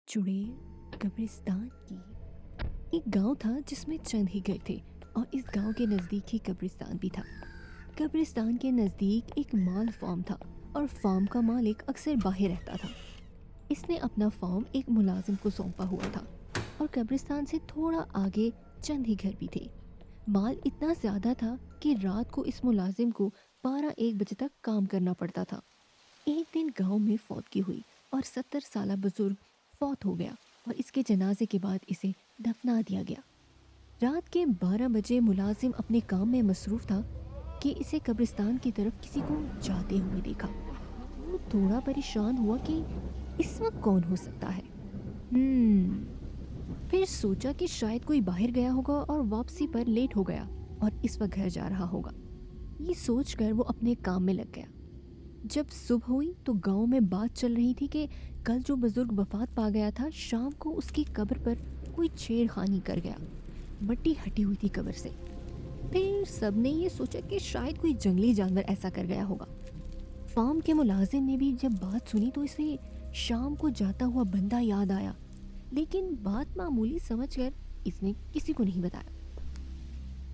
चुड़ैल कब्रिस्तान की। एक गांव था जिसमें चंद ही घर थे और इस गांव के नज़दीक ही कब्रिस्तान भी था। कब्रिस्तान के नज़दीक एक माल फार्म था और फार्म का मालिक अक्सर बाहर रहता था। इसने अपना फार्म एक मुलाजिम को सौंपा हुआ था और कब्रिस्तान से थोड़ा आगे चंद ही घर भी थे। माल इतना ज़्यादा था कि रात को इस मुलाजिम को 12-1 बजे तक काम करना पड़ता था। एक दिन गांव में फौतगी हुई और 70 साला बुजुर्ग फौत हो गया और इसके जनाजे के बाद इसे दफना दिया गया। रात के 12 बजे मुलाजिम अपने काम में मसरूफ था कि इसे कब्रिस्तान की तरफ किसी को जाते हुए देखा। वो थोड़ा परेशान हुआ कि इस वक्त कौन हो सकता है। फिर सोचा कि शायद कोई बाहर गया होगा और वापसी पर लेट हो गया और इस वक्त घर जा रहा होगा। ये सोचकर वो अपने काम में लग गया। जब सुबह हुई तो गांव में बात चल रही थी कि कल जो बुजुर्ग वफात पा गया था, शाम को उसकी कब्र पर कोई छेड़खानी कर गया। मट्टी हटी हुई थी कब्र से। फिर सबने ये सोचा कि शायद कोई जंगली जानवर ऐसा कर गया होगा। फार्म के मुलाजिम ने भी जब बात सुनी तो इसे शाम को जाता हुआ बंदा याद आया, लेकिन बात मामूली समझकर इसने किसी को नहीं बताया।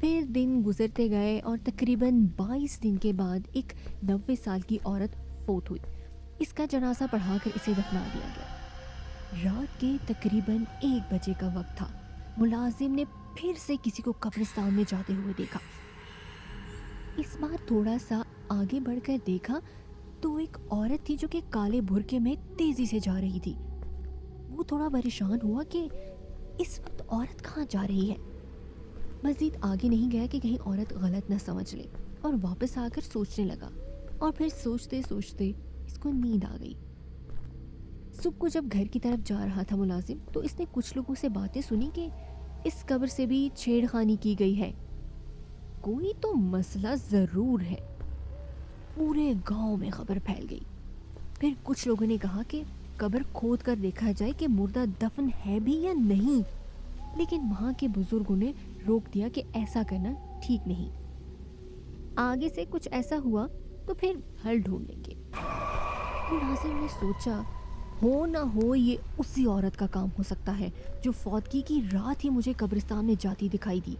फिर दिन गुजरते गए और तकरीबन 22 दिन के बाद एक 90 साल की औरत फौत हुई। इसका जनाजा पढ़ाकर इसे दफना दिया गया। रात के तकरीबन 1 बजे का वक्त था। मुलाजिम ने फिर से किसी को कब्रिस्तान में जाते हुए देखा। इस बार थोड़ा सा आगे बढ़कर देखा तो एक औरत थी जो कि काले बुर्के में तेजी से जा रही थी। वो थोड़ा परेशान हुआ कि इस वक्त औरत कहाँ जा रही है। मजीद आगे नहीं गया कि कहीं औरत गलत न समझ ले और वापस आकर सोचने लगा और फिर सोचते सोचते इसको नींद आ गई। सुबह को जब घर की तरफ जा रहा था मुलाजिम तो इसने कुछ लोगों से बातें सुनी कि इस कब्र से भी छेड़खानी की गई है। कोई तो मसला ज़रूर है। पूरे गांव में खबर फैल गई। फिर कुछ लोगों ने कहा कि कब्र खोद कर देखा जाए कि मुर्दा दफन है भी या नहीं, लेकिन वहाँ के बुजुर्गों ने रोक दिया कि ऐसा करना ठीक नहीं। आगे से कुछ ऐसा हुआ तो फिर हल ढूंढ लेंगे। मुलाजिम ने सोचा हो ना हो ये उसी औरत का काम हो सकता है जो फौतगी की रात ही मुझे कब्रिस्तान में जाती दिखाई दी।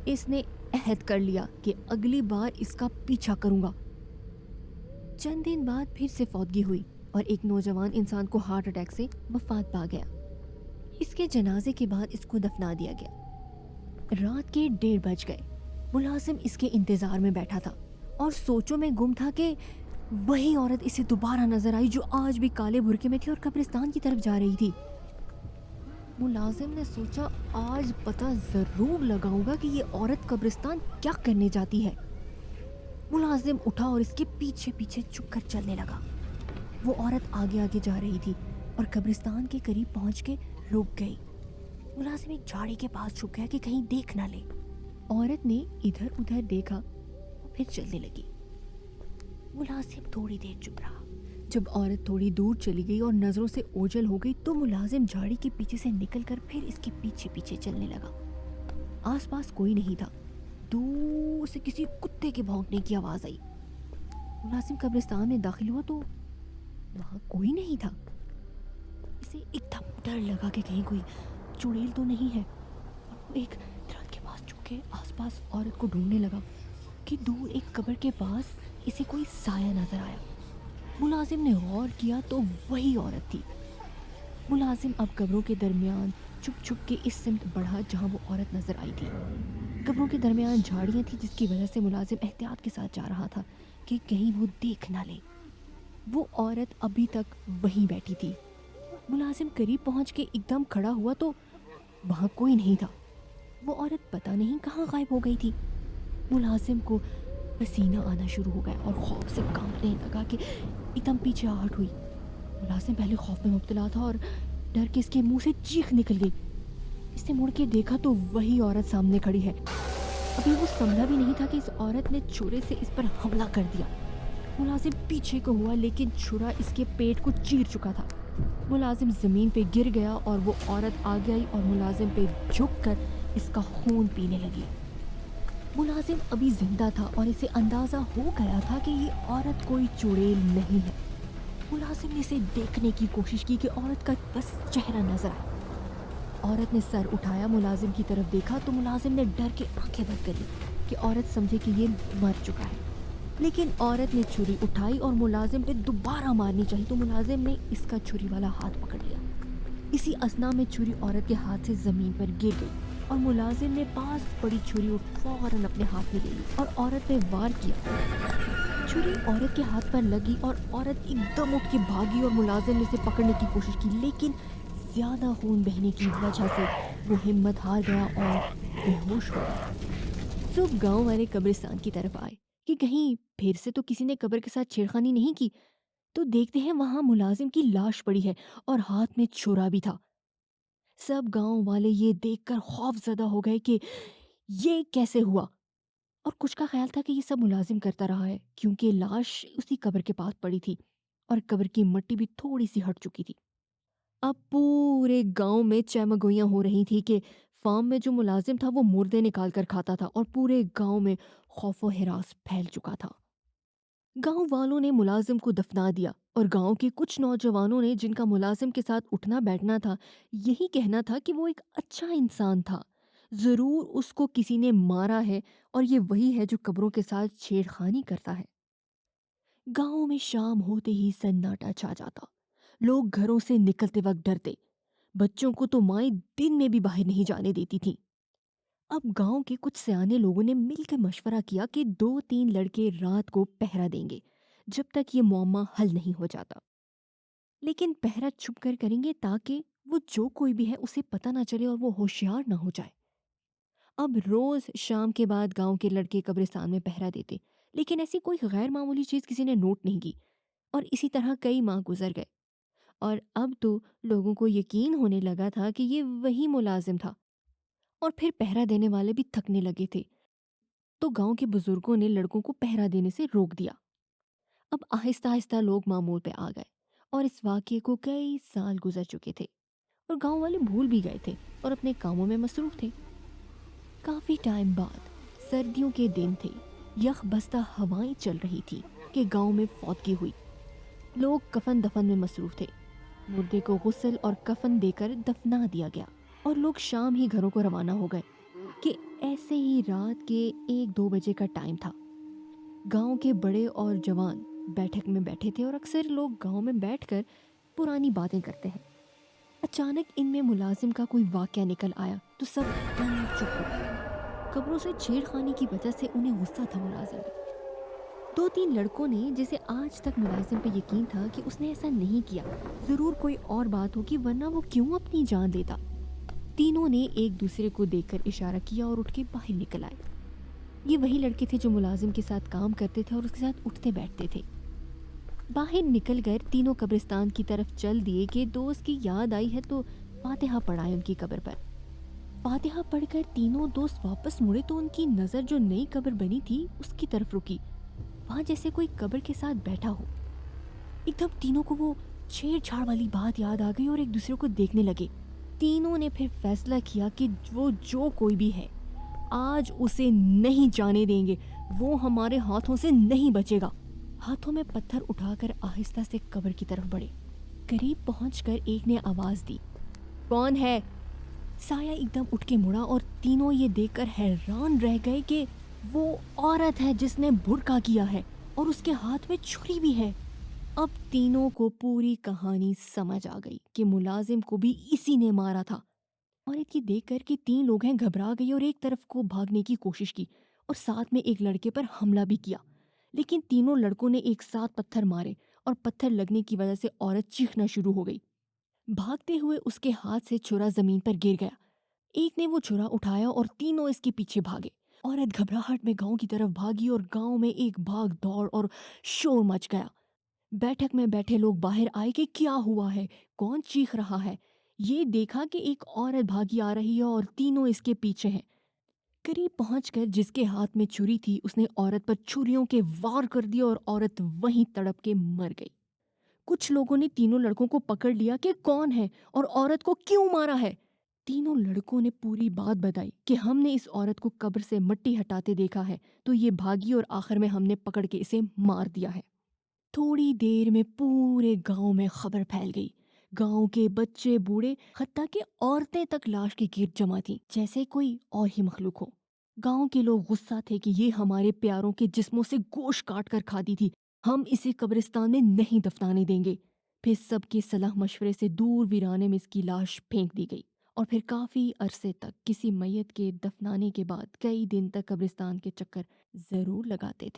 इसने अहद कर लिया कि अगली बार इसका पीछा करूंगा। चंद दिन बाद फिर से फौतगी हुई और एक नौजवान इंसान को हार्ट अटैक से वफात पा गया। इसके जनाजे के बाद इसको दफना दिया गया। रात के 1:30 बज गए। मुलाजिम इसके इंतजार में बैठा था और सोचों में गुम था कि वही औरत इसे दोबारा नजर आई जो आज भी काले बुर्के में थी और कब्रिस्तान की तरफ जा रही थी। मुलाजिम ने सोचा आज पता जरूर लगाऊंगा कि ये औरत कब्रिस्तान क्या करने जाती है। मुलाजिम उठा और इसके पीछे पीछे चुप कर चलने लगा। वो औरत आगे आगे जा रही थी और कब्रिस्तान के करीब पहुंच के रुक गई। मुलाजिम एक झाड़ी के पास छुप गया कि कहीं देख ना ले। औरत ने इधर उधर देखा और फिर चलने लगी। मुलाजिम थोड़ी देर चुप रहा। जब औरत थोड़ी दूर चली गई और नजरों से ओझल हो गई तो मुलाजिम झाड़ी के पीछे से निकलकर फिर इसके पीछे पीछे चलने लगा। आसपास कोई नहीं था। दूर से किसी कुत्ते के भौंकने की आवाज आई। मुलाजिम कब्रिस्तान में दाखिल हुआ तो वहां कोई नहीं था। इसे एकदम डर लगा कि कहीं कोई चुड़ैल तो नहीं है और वो एक दरख्त के पास छुप के आसपास औरत को ढूंढने लगा कि दूर एक कब्र के पास इसे कोई साया नजर आया। मुलाजिम ने गौर किया तो वही औरत थी। मुलाजिम अब कब्रों के दरमियान छुप छुप के इस सिमत बढ़ा जहां वो औरत नजर आई थी। कब्रों के दरमियान झाड़ियां थी जिसकी वजह से मुलाजिम एहतियात के साथ जा रहा था कि कहीं वो देख ना ले। वो औरत अभी तक वहीं बैठी थी। मुलाजिम करीब पहुंच के एकदम खड़ा हुआ तो वहां कोई नहीं था। वो औरत पता नहीं कहाँ गायब हो गई थी। मुलाजिम को पसीना आना शुरू हो गया और खौफ से कांपने लगा कि एकदम पीछे आहट हुई। मुलाजिम पहले खौफ में मुब्तला था और डर के इसके मुंह से चीख निकल गई। इसने मुड़ के देखा तो वही औरत सामने खड़ी है। अभी वो समझा भी नहीं था कि इस औरत ने छुरे से इस पर हमला कर दिया। मुलाजिम पीछे को हुआ लेकिन छुरा इसके पेट को चीर चुका था। मुलाजिम ज़मीन पे गिर गया और वो औरत आगे आई और मुलाजिम पे झुककर इसका खून पीने लगी। मुलाजिम अभी जिंदा था और इसे अंदाज़ा हो गया था कि ये औरत कोई चुड़ैल नहीं है। मुलाजिम ने इसे देखने की कोशिश की कि औरत का बस चेहरा नजर आए। औरत ने सर उठाया, मुलाजिम की तरफ देखा तो मुलाजिम ने डर के आंखें बंद कर ली कि औरत समझे कि ये मर चुका है। लेकिन औरत ने छुरी उठाई और मुलाजिम पे दोबारा मारनी चाहिए तो मुलाजिम ने इसका छुरी वाला हाथ पकड़ लिया। इसी असना में छुरी औरत के हाथ से जमीन पर गिर गई और मुलाजिम ने पास पड़ी छुरी फौरन अपने हाथ में ले ली और औरत पे वार किया। छुरी औरत के हाथ पर लगी और औरत एकदम उठ के भागी और मुलाजिम ने उसे पकड़ने की कोशिश की, लेकिन ज्यादा खून बहने की वजह से वो हिम्मत हार गया और बेहोश हो गया। सब गांव वाले कब्रिस्तान की तरफ आए कि कहीं फिर से तो किसी ने कब्र के साथ छेड़खानी नहीं की। तो देखते हैं वहां मुलाजिम की लाश पड़ी है और हाथ में छुरा भी था। सब गांव वाले ये देखकर खौफजदा हो गए कि ये कैसे हुआ, और कुछ का ख्याल था कि ये सब मुलाजिम करता रहा है क्योंकि लाश उसी कब्र के पास पड़ी थी और कब्र की मिट्टी भी थोड़ी सी हट चुकी थी। अब पूरे गांव में चहमगोइयां हो रही थी कि फार्म में जो मुलाजिम था वो मुर्दे निकाल कर खाता था और पूरे गांव में खौफो हिरास फैल चुका था। गांव वालों ने मुलाजिम को दफना दिया और गांव के कुछ नौजवानों ने, जिनका मुलाजिम के साथ उठना बैठना था, यही कहना था कि वो एक अच्छा इंसान था, जरूर उसको किसी ने मारा है और ये वही है जो कब्रों के साथ छेड़खानी करता है। गांव में शाम होते ही सन्नाटा छा जाता। लोग घरों से निकलते वक्त डरते। बच्चों को तो माएं दिन में भी बाहर नहीं जाने देती थीं। अब गांव के कुछ सयाने लोगों ने मिलकर मशवरा किया कि 2-3 लड़के रात को पहरा देंगे जब तक ये मुअम्मा हल नहीं हो जाता। लेकिन पहरा छुप कर करेंगे ताकि वो जो कोई भी है उसे पता ना चले और वो होशियार ना हो जाए। अब रोज शाम के बाद गांव के लड़के कब्रिस्तान में पहरा देते, लेकिन ऐसी कोई गैर मामूली चीज किसी ने नोट नहीं की। और इसी तरह कई माह गुजर गए और अब तो लोगों को यकीन होने लगा था कि ये वही मुलाजिम था। और फिर पहरा देने वाले भी थकने लगे थे, तो गांव के बुजुर्गों ने लड़कों को पहरा देने से रोक दिया। अब आहिस्ता आहिस्ता लोग मामूल पे आ गए और इस वाक़ये को कई साल गुजर चुके थे और गांव वाले भूल भी गए थे और अपने कामों में मसरूफ थे। काफी टाइम बाद सर्दियों के दिन थे, यख बस्ता हवाएं चल रही थी कि गांव में फौतगी हुई। लोग कफन दफन में मसरूफ थे। मुर्दे को गुस्ल और कफन देकर दफना दिया गया और लोग शाम ही घरों को रवाना हो गए कि ऐसे ही रात के 1-2 बजे का टाइम था। गांव के बड़े और जवान बैठक में बैठे थे और अक्सर लोग गांव में बैठकर पुरानी बातें करते हैं। अचानक इनमें मुलाजिम का कोई वाकया निकल आया तो सब एकदम चुप हो गए। कब्रों से छेड़खानी की वजह से उन्हें गुस्सा था मुलाजिम पे। 2-3 लड़कों ने, जिसे आज तक मुलाजिम पे यकीन था कि उसने ऐसा नहीं किया, जरूर कोई और बात होगी वरना वो क्यों अपनी जान लेता, तीनों ने एक दूसरे को देखकर इशारा किया और उठ के बाहर निकल आए। ये वही लड़के थे जो मुलाजिम के साथ काम करते थे और उसके साथ उठते बैठते थे। बाहर निकल कर तीनों कब्रिस्तान की तरफ चल दिए कि दोस्त की याद आई है तो फातिहा पढ़ाए उनकी कब्र पर। फातिहा पढ़कर तीनों दोस्त वापस मुड़े तो उनकी नज़र जो नई कब्र बनी थी उसकी तरफ रुकी। वहाँ जैसे कोई कब्र के साथ बैठा हो। एकदम तीनों को वो छेड़छाड़ वाली बात याद आ गई और एक दूसरे को देखने लगे। तीनों ने फिर फैसला किया कि वो जो कोई भी है आज उसे नहीं जाने देंगे, वो हमारे हाथों से नहीं बचेगा। हाथों में पत्थर उठाकर आहिस्ता से कब्र की तरफ बढ़े। करीब पहुंचकर एक ने आवाज दी, कौन है? साया एकदम उठ के मुड़ा और तीनों ये देखकर हैरान रह गए कि वो औरत है जिसने बुर्का किया है और उसके हाथ में छुरी भी है। अब तीनों को पूरी कहानी समझ आ गई कि मुलाजिम को भी इसी ने मारा था। औरत की देखकर कि 3 लोग हैं घबरा गई और एक तरफ को भागने की कोशिश की और साथ में एक लड़के पर हमला भी किया। लेकिन तीनों लड़कों ने एक साथ पत्थर मारे और पत्थर लगने की वजह से औरत चीखना शुरू हो गई। भागते हुए उसके हाथ से छुरा जमीन पर गिर गया। एक ने वो छुरा उठाया और तीनों इसके पीछे भागे। औरत घबराहट में गांव की तरफ भागी और गांव में एक भाग दौड़ और शोर मच गया। बैठक में बैठे लोग बाहर आए कि क्या हुआ है, कौन चीख रहा है। ये देखा कि एक औरत भागी आ रही है और तीनों इसके पीछे हैं। करीब पहुंचकर जिसके हाथ में छुरी थी उसने औरत पर छुरियों के वार कर दिए और औरत वहीं तड़प के मर गई। कुछ लोगों ने तीनों लड़कों को पकड़ लिया कि कौन है और औरत को क्यों मारा है। तीनों लड़कों ने पूरी बात बताई कि हमने इस औरत को कब्र से मिट्टी हटाते देखा है तो ये भागी और आखिर में हमने पकड़ के इसे मार दिया है। تھوڑی دیر میں پورے گاؤں میں خبر پھیل گئی۔ گاؤں کے بچے بوڑھے حتیٰ کہ عورتیں تک لاش کے گرد جمع تھیں، جیسے کوئی اور ہی مخلوق ہو۔ گاؤں کے لوگ غصہ تھے کہ یہ ہمارے پیاروں کے جسموں سے گوشت کاٹ کر کھاتی تھی، ہم اسے قبرستان میں نہیں دفنانے دیں گے۔ پھر سب کے صلاح مشورے سے دور ویرانے میں اس کی لاش پھینک دی گئی، اور پھر کافی عرصے تک کسی میت کے دفنانے کے بعد کئی دن تک قبرستان کے چکر ضرور لگاتے تھے۔